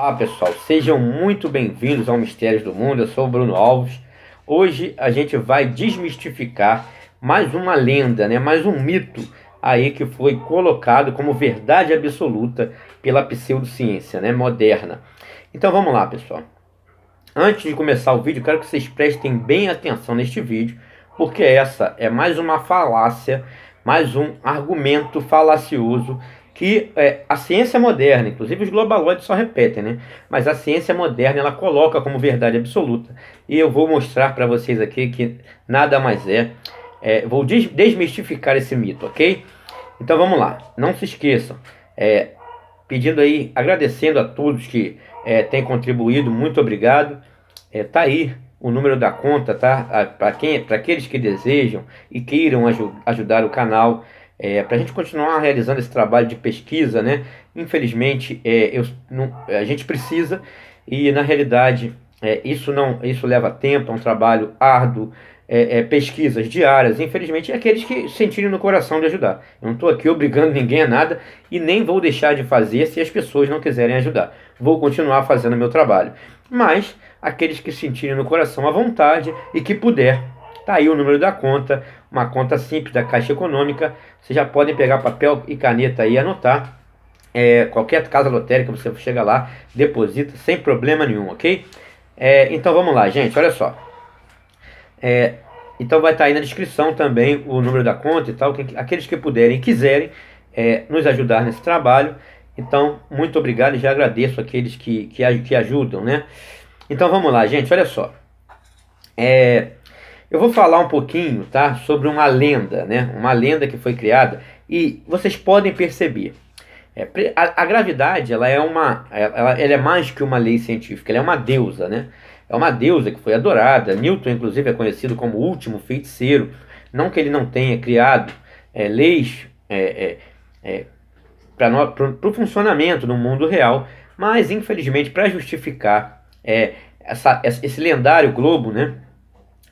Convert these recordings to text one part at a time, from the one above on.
Olá pessoal, sejam muito bem-vindos ao Mistérios do Mundo. Eu sou o Bruno Alves. Hoje a gente vai desmistificar mais uma lenda, né? Mais um mito aí que foi colocado como verdade absoluta pela pseudociência, né? Moderna. Então vamos lá, pessoal. Antes de começar o vídeo, quero que vocês prestem bem atenção neste vídeo, porque essa é mais uma falácia, mais um argumento falacioso que a ciência moderna, inclusive os globaloides só repetem, né? Mas a ciência moderna ela coloca como verdade absoluta. E eu vou mostrar para vocês aqui que nada mais vou desmistificar esse mito, ok? Então vamos lá, não se esqueçam, pedindo aí, agradecendo a todos que têm contribuído, muito obrigado. Tá aí o número da conta, tá? Para aqueles que desejam e queiram ajudar o canal, para a gente continuar realizando esse trabalho de pesquisa, né? Infelizmente, a gente precisa e na realidade isso leva tempo, é um trabalho árduo, pesquisas diárias. Infelizmente, é aqueles que sentirem no coração de ajudar. Eu não estou aqui obrigando ninguém a nada e nem vou deixar de fazer se as pessoas não quiserem ajudar. Vou continuar fazendo o meu trabalho. Mas aqueles que sentirem no coração à vontade e que puder, tá aí o número da conta, uma conta simples da Caixa Econômica. Vocês já podem pegar papel e caneta aí e anotar. Qualquer casa lotérica você chega lá, deposita sem problema nenhum, ok? Então vamos lá, gente, olha só. Então vai estar aí na descrição também o número da conta e tal. Aqueles que puderem e quiserem nos ajudar nesse trabalho. Então, muito obrigado e já agradeço aqueles que ajudam, né? Então vamos lá, gente, olha só. Eu vou falar um pouquinho, tá, sobre uma lenda, né? Uma lenda que foi criada e vocês podem perceber. A gravidade, ela é mais que uma lei científica, ela é uma deusa, né? É uma deusa que foi adorada. Newton, inclusive, é conhecido como o último feiticeiro. Não que ele não tenha criado leis para o funcionamento no mundo real, mas infelizmente para justificar esse lendário globo, né?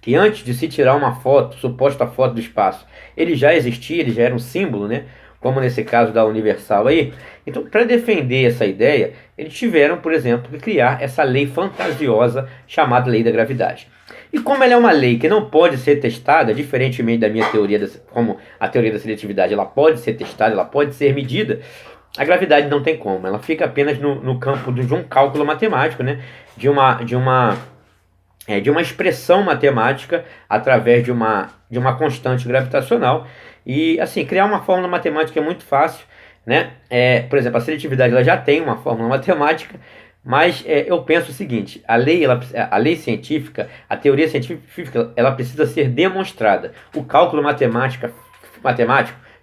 Que antes de se tirar uma foto, suposta foto do espaço, ele já existia, ele já era um símbolo, né? Como nesse caso da Universal aí. Então, para defender essa ideia, eles tiveram, por exemplo, que criar essa lei fantasiosa chamada Lei da Gravidade. E como ela é uma lei que não pode ser testada, diferentemente da minha teoria, como a teoria da seletividade, ela pode ser testada, ela pode ser medida, a gravidade não tem como. Ela fica apenas no campo de um cálculo matemático, né? De uma expressão matemática através de uma constante gravitacional. E assim, criar uma fórmula matemática é muito fácil, né? Por exemplo, a seletividade ela já tem uma fórmula matemática, mas eu penso o seguinte: a lei científica, a teoria científica, ela precisa ser demonstrada. O cálculo matemático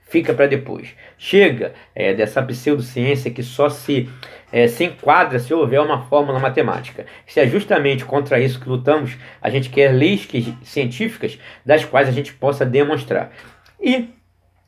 fica para depois. Chega dessa pseudociência que só se enquadra se houver uma fórmula matemática. Se é justamente contra isso que lutamos, a gente quer leis científicas das quais a gente possa demonstrar. E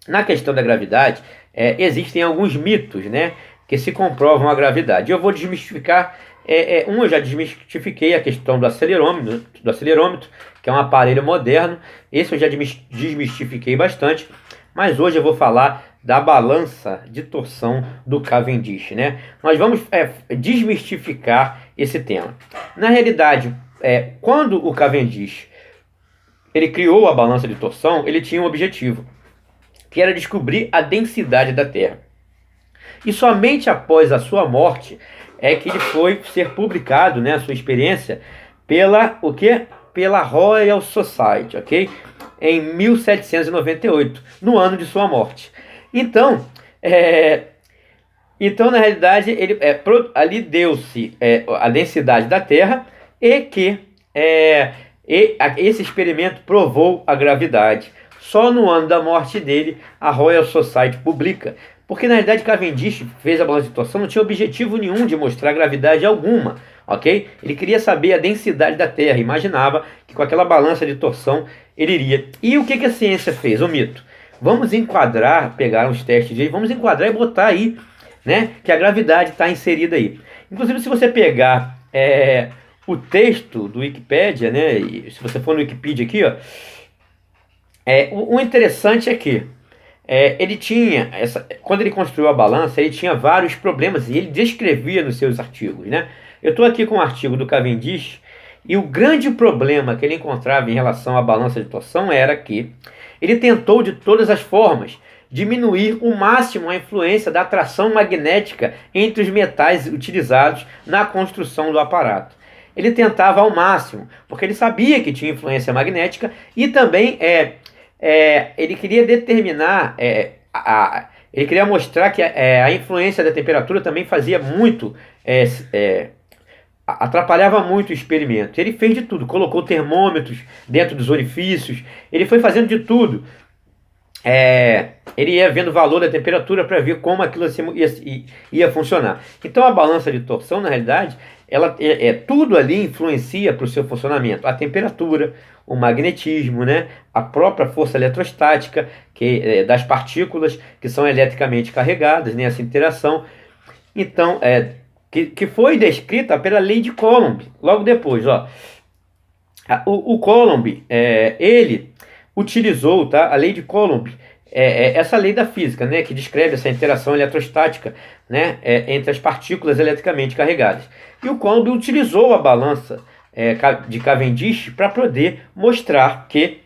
na questão da gravidade, existem alguns mitos, né, que se comprovam a gravidade. Eu vou desmistificar eu já desmistifiquei a questão do acelerômetro, que é um aparelho moderno. Esse eu já desmistifiquei bastante. Mas hoje eu vou falar da balança de torção do Cavendish, né? Nós vamos desmistificar esse tema. Na realidade, quando o Cavendish ele criou a balança de torção, ele tinha um objetivo, que era descobrir a densidade da Terra. E somente após a sua morte é que ele foi ser publicado, né, a sua experiência, pela Royal Society, ok? Em 1798, no ano de sua morte. Então, na realidade, ali deu-se a densidade da Terra esse experimento provou a gravidade. Só no ano da morte dele, a Royal Society publica. Porque na realidade Cavendish fez a balança de torção, não tinha objetivo nenhum de mostrar gravidade alguma, ok? Ele queria saber a densidade da Terra, imaginava que com aquela balança de torção ele iria. E o que a ciência fez? O mito. Vamos enquadrar, pegar os testes dele, vamos enquadrar e botar aí, né, que a gravidade está inserida aí. Inclusive, se você pegar o texto do Wikipedia, né, e se você for no Wikipedia aqui, ó, o interessante é que Ele tinha quando ele construiu a balança, ele tinha vários problemas e ele descrevia nos seus artigos, né? Eu estou aqui com um artigo do Cavendish e o grande problema que ele encontrava em relação à balança de torção era que ele tentou de todas as formas diminuir o máximo a influência da atração magnética entre os metais utilizados na construção do aparato. Ele tentava ao máximo, porque ele sabia que tinha influência magnética e também ele queria determinar, ele queria mostrar que a influência da temperatura também fazia muito, atrapalhava muito o experimento. Ele fez de tudo, colocou termômetros dentro dos orifícios, ele foi fazendo de tudo. Ele ia vendo o valor da temperatura para ver como aquilo ia funcionar. Então a balança de torção, na realidade, tudo ali influencia para o seu funcionamento. A temperatura, o magnetismo, né? A própria força eletrostática das partículas que são eletricamente carregadas, né? Essa interação. Então, que foi descrita pela lei de Coulomb. Logo depois, o Coulomb, ele utilizou, tá, a lei de Coulomb, essa lei da física, né, que descreve essa interação eletrostática, né, entre as partículas eletricamente carregadas. E o Coulomb utilizou a balança de Cavendish para poder mostrar que,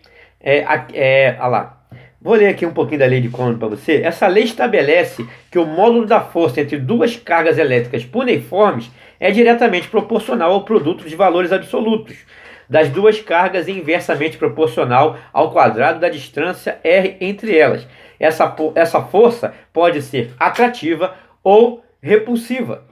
vou ler aqui um pouquinho da lei de Coulomb para você. Essa lei estabelece que o módulo da força entre duas cargas elétricas puneiformes é diretamente proporcional ao produto de valores absolutos das duas cargas e inversamente proporcional ao quadrado da distância R entre elas. Essa força pode ser atrativa ou repulsiva.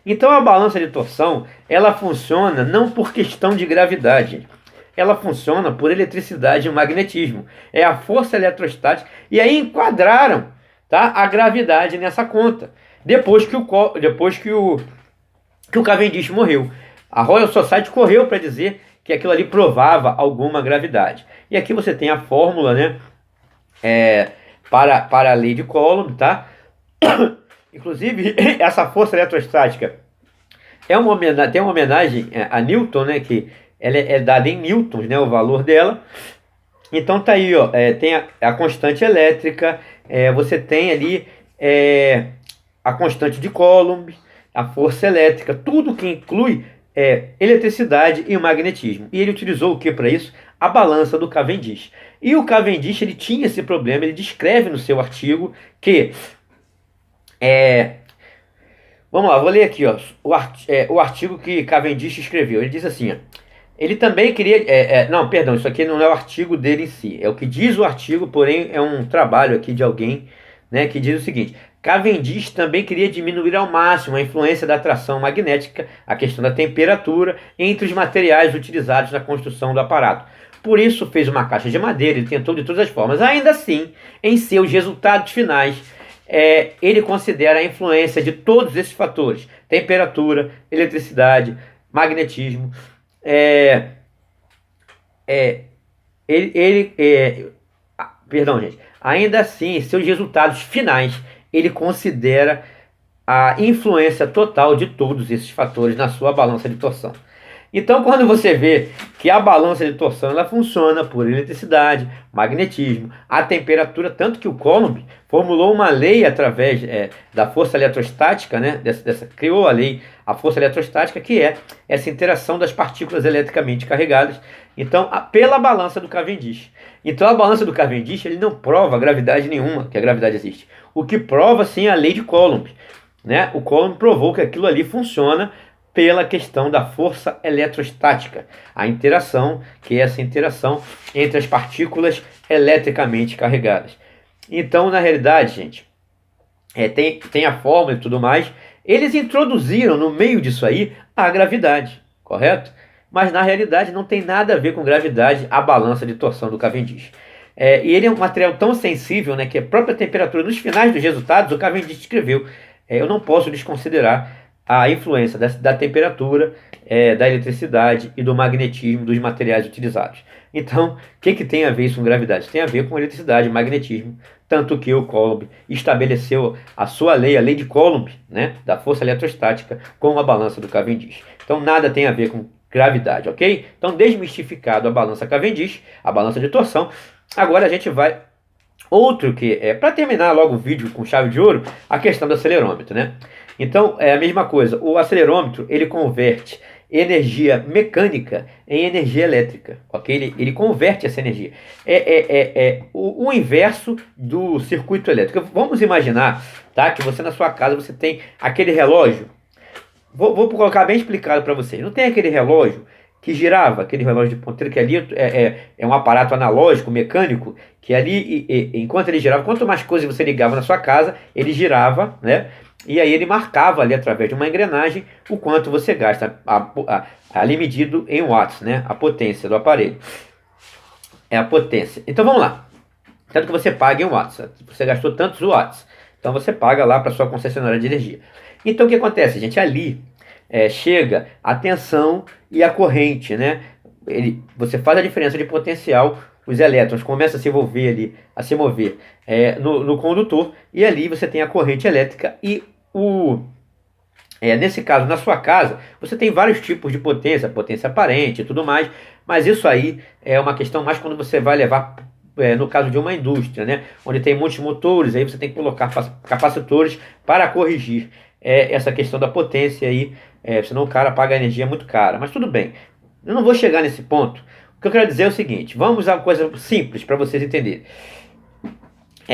Então a balança de torção, ela funciona não por questão de gravidade, ela funciona por eletricidade e magnetismo. É a força eletrostática. E aí enquadraram, tá, a gravidade nessa conta. Depois que o Cavendish morreu. A Royal Society correu para dizer que aquilo ali provava alguma gravidade. E aqui você tem a fórmula, né, para a lei de Coulomb, tá? Inclusive, essa força eletrostática tem uma homenagem a Newton, né, que ela é dada em newtons, né, o valor dela. Então tá aí, tem a constante elétrica, você tem ali a constante de Coulomb, a força elétrica, tudo que inclui eletricidade e o magnetismo. E ele utilizou o que para isso? A balança do Cavendish. E o Cavendish, ele tinha esse problema, ele descreve no seu artigo que vamos lá, vou ler aqui, o artigo que Cavendish escreveu. Ele diz assim, ele também queria... não, perdão, isso aqui não é o artigo dele em si. É o que diz o artigo, porém é um trabalho aqui de alguém, né, que diz o seguinte: Cavendish também queria diminuir ao máximo a influência da atração magnética, a questão da temperatura, entre os materiais utilizados na construção do aparato. Por isso fez uma caixa de madeira, ele tentou de todas as formas. Ainda assim, em seus resultados finais, ele considera a influência de todos esses fatores: temperatura, eletricidade, magnetismo. Perdão, gente. Ainda assim, em seus resultados finais, ele considera a influência total de todos esses fatores na sua balança de torção. Então, quando você vê que a balança de torção ela funciona por eletricidade, magnetismo, a temperatura, tanto que o Coulomb formulou uma lei através da força eletrostática, né? Criou a lei, a força eletrostática, que é essa interação das partículas eletricamente carregadas. Então, pela balança do Cavendish. Então, a balança do Cavendish ele não prova gravidade nenhuma, que a gravidade existe. O que prova, sim, é a lei de Coulomb, né? O Coulomb provou que aquilo ali funciona pela questão da força eletrostática, a interação, que é essa interação entre as partículas eletricamente carregadas. Então, na realidade, gente, tem a fórmula e tudo mais. Eles introduziram no meio disso aí a gravidade, correto? Mas na realidade não tem nada a ver com gravidade a balança de torção do Cavendish. E ele é um material tão sensível, né, que a própria temperatura, nos finais dos resultados, o Cavendish escreveu: eu não posso desconsiderar a influência da temperatura, da eletricidade e do magnetismo dos materiais utilizados. Então, o que tem a ver isso com gravidade? Tem a ver com eletricidade e magnetismo, tanto que o Coulomb estabeleceu a sua lei, a lei de Coulomb, né, da força eletrostática, com a balança do Cavendish. Então, nada tem a ver com gravidade, ok? Então, desmistificado a balança Cavendish, a balança de torção, agora a gente vai Outro que é, para terminar logo o vídeo com chave de ouro, a questão do acelerômetro, né? Então é a mesma coisa, o acelerômetro ele converte energia mecânica em energia elétrica, ok? Ele converte essa energia. O inverso do circuito elétrico. Vamos imaginar, tá? Que você na sua casa você tem aquele relógio. Vou colocar bem explicado para vocês. Não tem aquele relógio que girava, aquele relógio de ponteiro que ali é um aparato analógico, mecânico, que ali, enquanto ele girava, quanto mais coisas você ligava na sua casa, ele girava, né? E aí ele marcava ali através de uma engrenagem o quanto você gasta, ali medido em watts, né? A potência do aparelho. É a potência. Então vamos lá. Tanto que você paga em watts. Você gastou tantos watts. Então você paga lá para sua concessionária de energia. Então o que acontece, gente? Ali chega a tensão e a corrente, né? Você faz a diferença de potencial, os elétrons começam a se envolver ali, a se mover no condutor, e ali você tem a corrente elétrica e nesse caso, na sua casa, você tem vários tipos de potência, potência aparente e tudo mais, mas isso aí é uma questão mais quando você vai levar, no caso de uma indústria, né? Onde tem muitos motores, aí você tem que colocar capacitores para corrigir essa questão da potência aí, senão o cara paga a energia muito cara. Mas tudo bem, eu não vou chegar nesse ponto. O que eu quero dizer é o seguinte, vamos a uma coisa simples para vocês entenderem.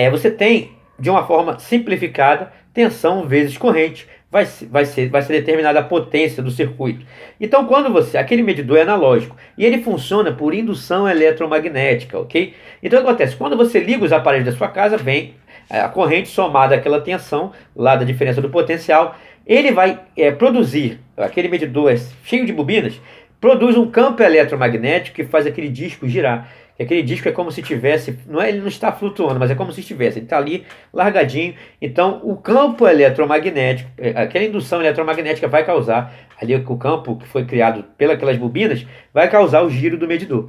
Você tem, de uma forma simplificada, tensão vezes corrente, vai ser determinada a potência do circuito. Então, quando aquele medidor é analógico e ele funciona por indução eletromagnética, ok? Então, o que acontece? Quando você liga os aparelhos da sua casa, vem a corrente somada àquela tensão, lá da diferença do potencial, ele vai produzir, aquele medidor cheio de bobinas, produz um campo eletromagnético que faz aquele disco girar. Aquele disco é como se tivesse, ele não está flutuando, mas é como se estivesse, ele está ali largadinho. Então o campo eletromagnético, aquela indução eletromagnética vai causar, ali o campo que foi criado pelas bobinas, vai causar o giro do medidor.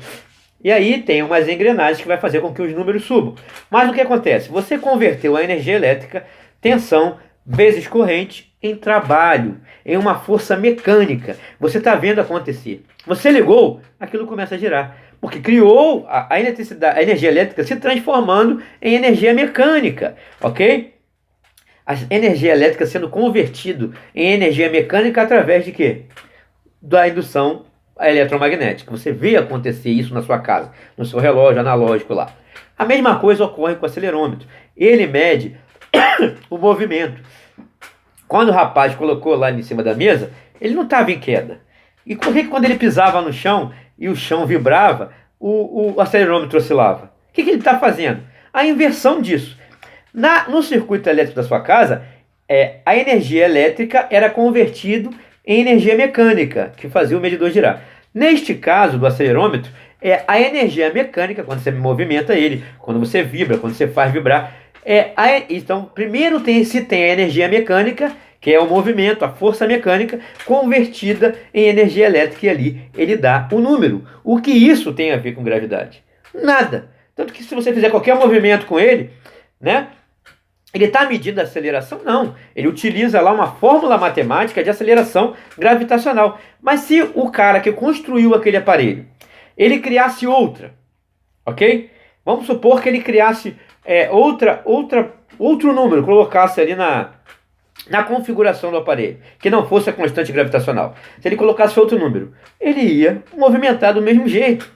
E aí tem umas engrenagens que vai fazer com que os números subam. Mas o que acontece? Você converteu a energia elétrica, tensão, vezes corrente, em trabalho, em uma força mecânica. Você está vendo acontecer. Você ligou, aquilo começa a girar. Porque criou a eletricidade, a energia elétrica se transformando em energia mecânica, ok? A energia elétrica sendo convertido em energia mecânica através de quê? Da indução eletromagnética. Você vê acontecer isso na sua casa, no seu relógio analógico lá. A mesma coisa ocorre com o acelerômetro. Ele mede o movimento. Quando o rapaz colocou lá em cima da mesa, ele não estava em queda. E por que quando ele pisava no chão e o chão vibrava, o acelerômetro oscilava? O que ele está fazendo? A inversão disso. No circuito elétrico da sua casa, a energia elétrica era convertida em energia mecânica, que fazia o medidor girar. Neste caso do acelerômetro, a energia mecânica, quando você movimenta ele, quando você vibra, quando você faz vibrar. Então, primeiro se tem a energia mecânica, que é o movimento, a força mecânica, convertida em energia elétrica, e ali ele dá o número. O que isso tem a ver com gravidade? Nada. Tanto que se você fizer qualquer movimento com ele, né, ele está medindo a aceleração? Não. Ele utiliza lá uma fórmula matemática de aceleração gravitacional. Mas se o cara que construiu aquele aparelho, ele criasse outra, ok? Vamos supor que ele criasse outro número, colocasse ali na configuração do aparelho, que não fosse a constante gravitacional. Se ele colocasse outro número, ele ia movimentar do mesmo jeito.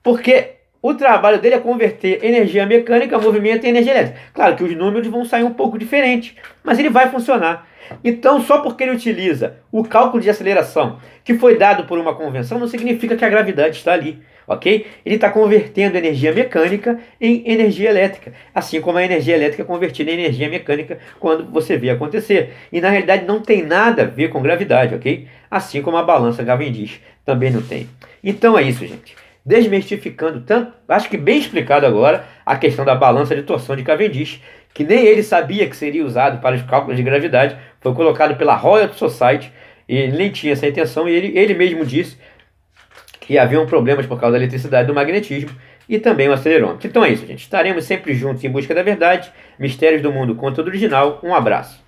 Porque o trabalho dele é converter energia mecânica, movimento em energia elétrica. Claro que os números vão sair um pouco diferentes, mas ele vai funcionar. Então, só porque ele utiliza o cálculo de aceleração que foi dado por uma convenção, não significa que a gravidade está ali, ok? Ele está convertendo energia mecânica em energia elétrica, assim como a energia elétrica é convertida em energia mecânica quando você vê acontecer. E na realidade não tem nada a ver com gravidade, ok? Assim como a balança Cavendish também não tem. Então é isso, gente. Desmistificando tanto, acho que bem explicado agora, a questão da balança de torção de Cavendish, que nem ele sabia que seria usado para os cálculos de gravidade, foi colocado pela Royal Society, e ele nem tinha essa intenção, e ele mesmo disse que haviam problemas por causa da eletricidade e do magnetismo, e também o acelerômetro. Então é isso, gente. Estaremos sempre juntos em busca da verdade. Mistérios do Mundo, conteúdo original. Um abraço.